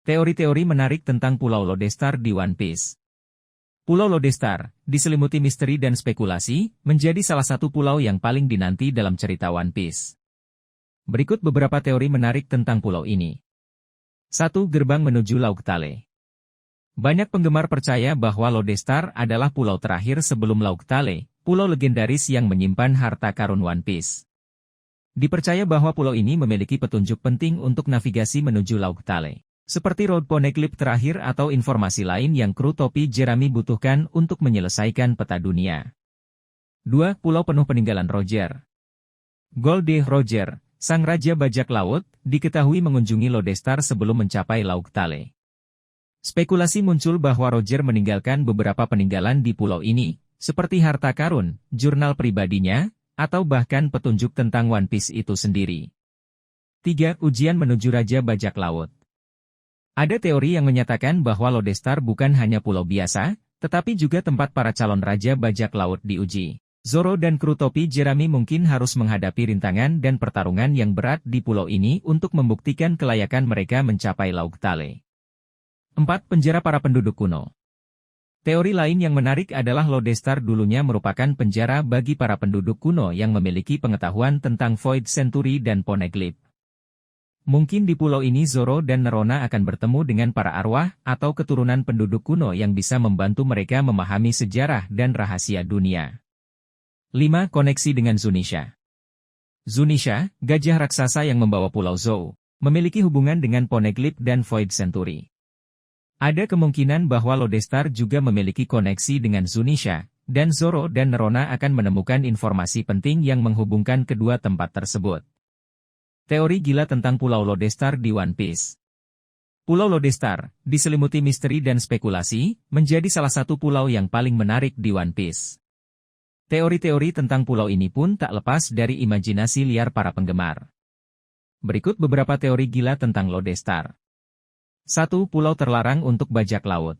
Teori-teori menarik tentang Pulau Lodestar di One Piece. Pulau Lodestar, diselimuti misteri dan spekulasi, menjadi salah satu pulau yang paling dinanti dalam cerita One Piece. Berikut beberapa teori menarik tentang pulau ini. 1. Gerbang menuju Laut Tale. Banyak penggemar percaya bahwa Lodestar adalah pulau terakhir sebelum Laut Tale, pulau legendaris yang menyimpan harta karun One Piece. Dipercaya bahwa pulau ini memiliki petunjuk penting untuk navigasi menuju Laut Tale. Seperti Road Poneglyph terakhir atau informasi lain yang kru topi Jerami butuhkan untuk menyelesaikan peta dunia. 2. Pulau penuh peninggalan Roger. Gold Roger, sang raja bajak laut, diketahui mengunjungi Lodestar sebelum mencapai Laut Tale. Spekulasi muncul bahwa Roger meninggalkan beberapa peninggalan di pulau ini, seperti harta karun, jurnal pribadinya, atau bahkan petunjuk tentang One Piece itu sendiri. 3. Ujian menuju Raja Bajak Laut. Ada teori yang menyatakan bahwa Lodestar bukan hanya pulau biasa, tetapi juga tempat para calon Raja Bajak Laut diuji. Zoro dan kru topi Jerami mungkin harus menghadapi rintangan dan pertarungan yang berat di pulau ini untuk membuktikan kelayakan mereka mencapai Laut Tale. 4. Penjara para penduduk kuno. Teori lain yang menarik adalah Lodestar dulunya merupakan penjara bagi para penduduk kuno yang memiliki pengetahuan tentang Void Century dan Poneglyph. Mungkin di pulau ini Zoro dan Nerona akan bertemu dengan para arwah atau keturunan penduduk kuno yang bisa membantu mereka memahami sejarah dan rahasia dunia. 5. Koneksi dengan Zunisha. Zunisha, gajah raksasa yang membawa Pulau Zou, memiliki hubungan dengan Poneglyph dan Void Century. Ada kemungkinan bahwa Lodestar juga memiliki koneksi dengan Zunisha, dan Zoro dan Nerona akan menemukan informasi penting yang menghubungkan kedua tempat tersebut. Teori gila tentang Pulau Lodestar di One Piece. Pulau Lodestar, diselimuti misteri dan spekulasi, menjadi salah satu pulau yang paling menarik di One Piece. Teori-teori tentang pulau ini pun tak lepas dari imajinasi liar para penggemar. Berikut beberapa teori gila tentang Lodestar. 1. Pulau terlarang untuk bajak laut.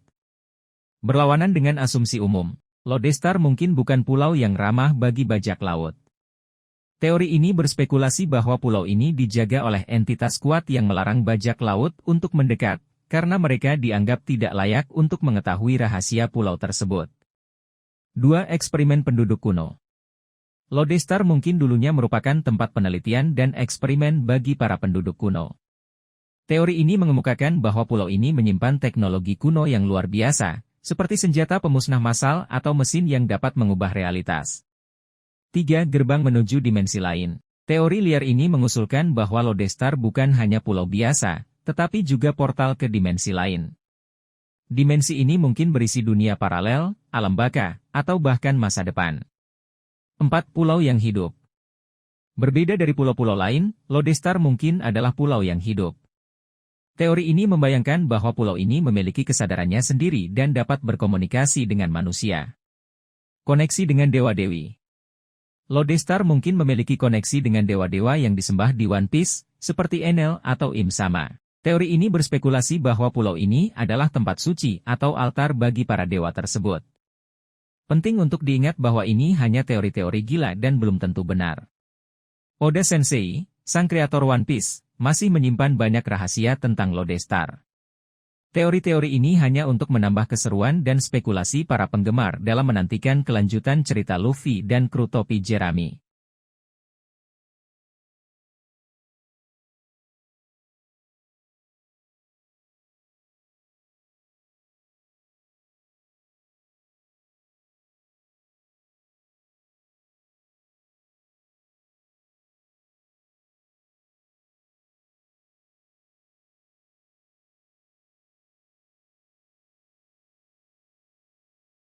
Berlawanan dengan asumsi umum, Lodestar mungkin bukan pulau yang ramah bagi bajak laut. Teori ini berspekulasi bahwa pulau ini dijaga oleh entitas kuat yang melarang bajak laut untuk mendekat, karena mereka dianggap tidak layak untuk mengetahui rahasia pulau tersebut. 2. Eksperimen penduduk kuno. Lodestar mungkin dulunya merupakan tempat penelitian dan eksperimen bagi para penduduk kuno. Teori ini mengemukakan bahwa pulau ini menyimpan teknologi kuno yang luar biasa, seperti senjata pemusnah massal atau mesin yang dapat mengubah realitas. 3. Gerbang menuju dimensi lain. Teori liar ini mengusulkan bahwa Lodestar bukan hanya pulau biasa, tetapi juga portal ke dimensi lain. Dimensi ini mungkin berisi dunia paralel, alam baka, atau bahkan masa depan. 4. Pulau yang hidup. Berbeda dari pulau-pulau lain, Lodestar mungkin adalah pulau yang hidup. Teori ini membayangkan bahwa pulau ini memiliki kesadarannya sendiri dan dapat berkomunikasi dengan manusia. Koneksi dengan dewa-dewi. Lodestar mungkin memiliki koneksi dengan dewa-dewa yang disembah di One Piece, seperti Enel atau Im Sama. Teori ini berspekulasi bahwa pulau ini adalah tempat suci atau altar bagi para dewa tersebut. Penting untuk diingat bahwa ini hanya teori-teori gila dan belum tentu benar. Oda Sensei, sang kreator One Piece, masih menyimpan banyak rahasia tentang Lodestar. Teori-teori ini hanya untuk menambah keseruan dan spekulasi para penggemar dalam menantikan kelanjutan cerita Luffy dan kru topi Jerami.